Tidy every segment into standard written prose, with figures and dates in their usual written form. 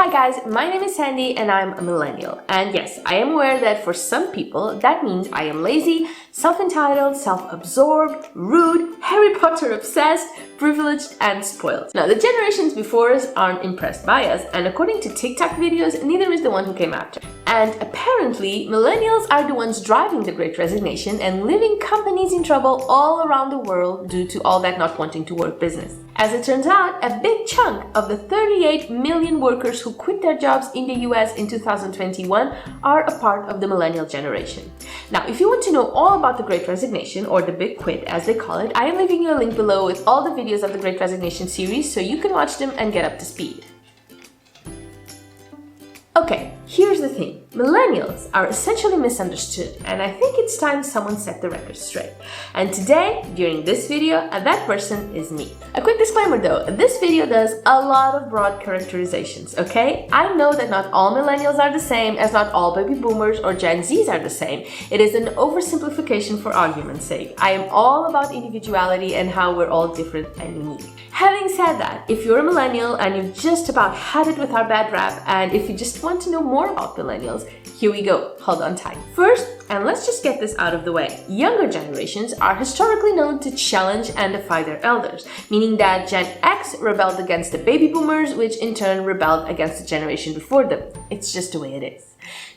Hi guys, my name is Sandy and I'm a millennial. And yes, I am aware that for some people that means I am lazy, self-entitled, self-absorbed, rude, Harry Potter obsessed, privileged and spoiled. Now the generations before us aren't impressed by us, and according to TikTok videos, neither is the one who came after. And apparently, millennials are the ones driving the Great Resignation and leaving companies in trouble all around the world due to all that not wanting to work business. As it turns out, a big chunk of the 38 million workers who quit their jobs in the US in 2021 are a part of the millennial generation. Now, if you want to know all about the Great Resignation, or the Big Quit as they call it, I am leaving you a link below with all the videos of the Great Resignation series so you can watch them and get up to speed. Okay, here's the thing. Millennials are essentially misunderstood, and I think it's time someone set the record straight. And today, during this video, that person is me. A quick disclaimer though, this video does a lot of broad characterizations, okay? I know that not all millennials are the same, as not all baby boomers or Gen Zs are the same. It is an oversimplification for argument's sake. I am all about individuality and how we're all different and unique. Having said that, if you're a millennial and you've just about had it with our bad rap, and if you just want to know more about millennials, here we go, hold on tight. First, and let's just get this out of the way, younger generations are historically known to challenge and defy their elders, meaning that Gen X rebelled against the baby boomers, which in turn rebelled against the generation before them. It's just the way it is.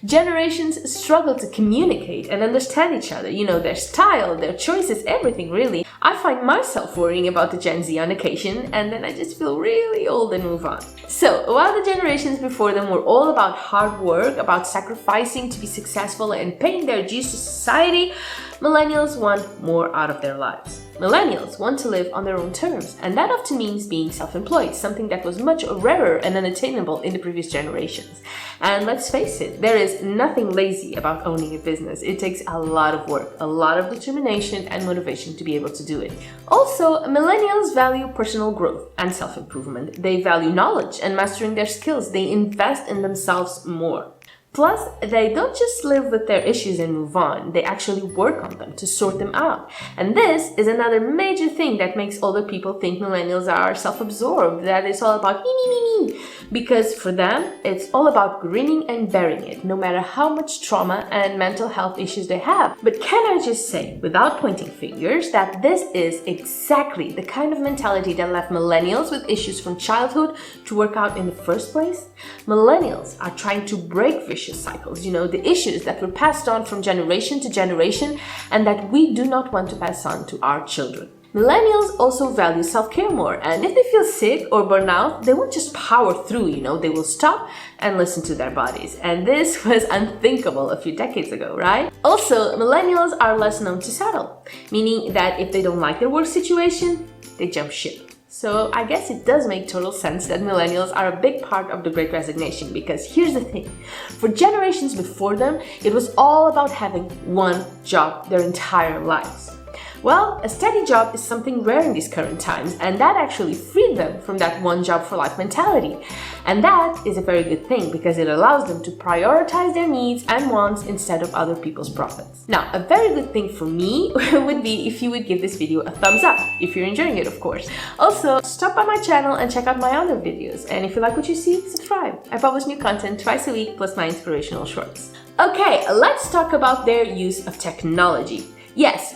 Generations struggle to communicate and understand each other, their style, their choices, everything really. I find myself worrying about the Gen Z on occasion, and then I just feel really old and move on. So, while the generations before them were all about hard work, about sacrificing to be successful and paying their dues to society, millennials want more out of their lives. Millennials want to live on their own terms, and that often means being self-employed, something that was much rarer and unattainable in the previous generations. And let's face it, there is nothing lazy about owning a business. It takes a lot of work, a lot of determination and motivation to be able to do it. Also, millennials value personal growth and self-improvement. They value knowledge and mastering their skills. They invest in themselves more. Plus, they don't just live with their issues and move on, they actually work on them to sort them out. And this is another major thing that makes older people think millennials are self-absorbed, that it's all about me. Because for them, it's all about grinning and bearing it, no matter how much trauma and mental health issues they have. But can I just say, without pointing fingers, that this is exactly the kind of mentality that left millennials with issues from childhood to work out in the first place? Millennials are trying to break vicious cycles, the issues that were passed on from generation to generation and that we do not want to pass on to our children. Millennials also value self-care more, and if they feel sick or burn out, they won't just power through, they will stop and listen to their bodies. And this was unthinkable a few decades ago, right? Also, millennials are less known to settle, meaning that if they don't like their work situation, they jump ship. So I guess it does make total sense that millennials are a big part of the Great Resignation, because here's the thing. For generations before them, it was all about having one job their entire lives. Well, a steady job is something rare in these current times, and that actually freed them from that one job for life mentality. And that is a very good thing, because it allows them to prioritize their needs and wants instead of other people's profits. Now, a very good thing for me would be if you would give this video a thumbs up, if you're enjoying it, of course. Also, stop by my channel and check out my other videos. And if you like what you see, subscribe. I publish new content twice a week, plus my inspirational shorts. Okay, let's talk about their use of technology. Yes,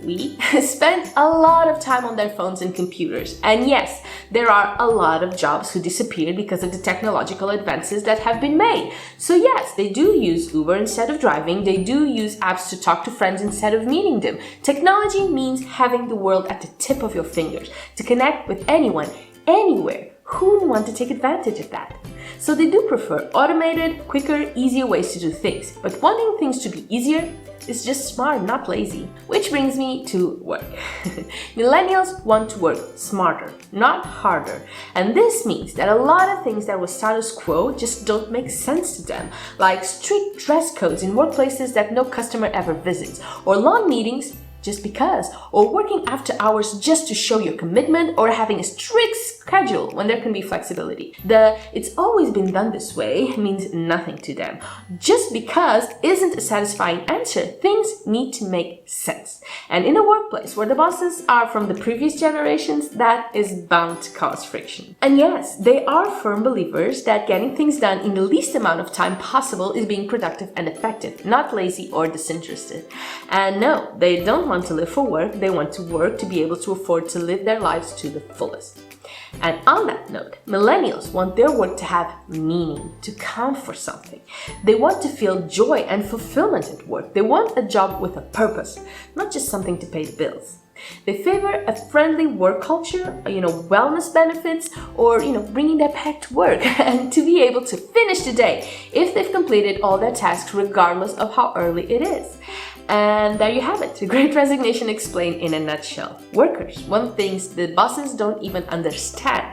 we spend a lot of time on their phones and computers. And yes, there are a lot of jobs who disappeared because of the technological advances that have been made. So yes, they do use Uber instead of driving. They do use apps to talk to friends instead of meeting them. Technology means having the world at the tip of your fingers, to connect with anyone, anywhere. Who would want to take advantage of that? So they do prefer automated, quicker, easier ways to do things. But wanting things to be easier is just smart, not lazy. Which brings me to work. Millennials want to work smarter, not harder. And this means that a lot of things that were status quo just don't make sense to them, like strict dress codes in workplaces that no customer ever visits, or long meetings just because, or working after hours just to show your commitment, or having a strict schedule when there can be flexibility. The "it's always been done this way" means nothing to them. Just because isn't a satisfying answer. Things need to make sense. And in a workplace where the bosses are from the previous generations, that is bound to cause friction. And yes, they are firm believers that getting things done in the least amount of time possible is being productive and effective, not lazy or disinterested. And no, they don't want to live for work, they want to work to be able to afford to live their lives to the fullest. And on that note, millennials want their work to have meaning, to count for something. They want to feel joy and fulfillment at work. They want a job with a purpose, not just something to pay the bills. They favor a friendly work culture, wellness benefits, or, bringing their pet to work and to be able to finish the day if they've completed all their tasks regardless of how early it is. And there you have it, the Great Resignation explained in a nutshell. Workers want things the bosses don't even understand,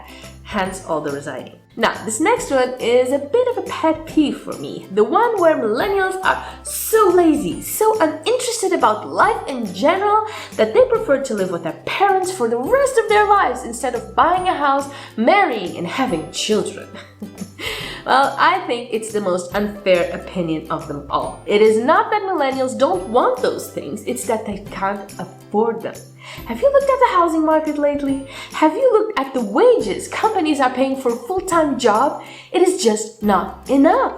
hence all the resigning. Now, this next one is a bit of a pet peeve for me. The one where millennials are so lazy, so uninterested about life in general, that they prefer to live with their parents for the rest of their lives instead of buying a house, marrying, and having children. Well, I think it's the most unfair opinion of them all. It is not that millennials don't want those things, it's that they can't afford them. Have you looked at the housing market lately? Have you looked at the wages companies are paying for a full-time job? It is just not enough.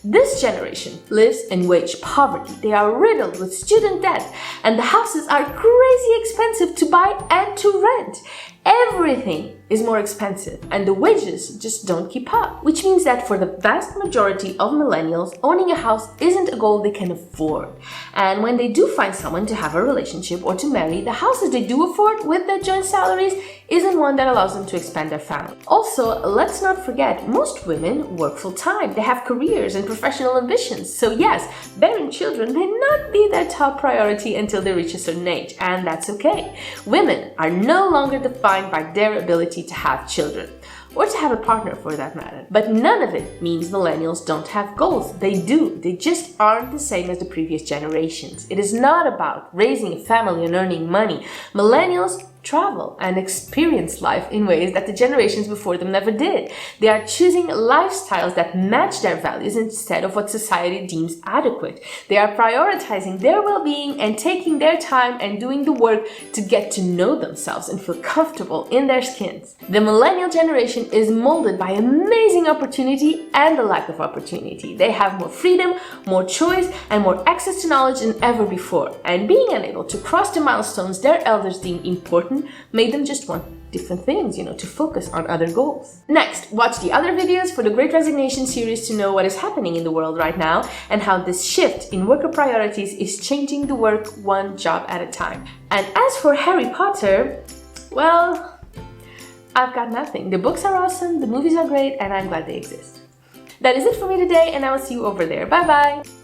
This generation lives in wage poverty. They are riddled with student debt, and the houses are crazy expensive to buy and to rent. Everything is more expensive, and the wages just don't keep up, which means that for the vast majority of millennials, owning a house isn't a goal they can afford. And when they do find someone to have a relationship or to marry, the houses they do afford with their joint salaries isn't one that allows them to expand their family. Also, let's not forget, most women work full-time. They have careers and professional ambitions. So yes, bearing children may not be their top priority until they reach a certain age, and that's okay. Women are no longer defined by their ability to have children, or to have a partner for that matter. But none of it means millennials don't have goals. They do. They just aren't the same as the previous generations. It is not about raising a family and earning money. Millennials travel and experience life in ways that the generations before them never did. They are choosing lifestyles that match their values instead of what society deems adequate. They are prioritizing their well-being and taking their time and doing the work to get to know themselves and feel comfortable in their skins. The millennial generation is molded by amazing opportunity and the lack of opportunity. They have more freedom, more choice, and more access to knowledge than ever before. And being unable to cross the milestones their elders deem important made them just want different things, to focus on other goals. Next, watch the other videos for the Great Resignation series to know what is happening in the world right now and how this shift in worker priorities is changing the work one job at a time. And as for Harry Potter, well, I've got nothing. The books are awesome, the movies are great, and I'm glad they exist. That is it for me today, and I will see you over there. Bye bye!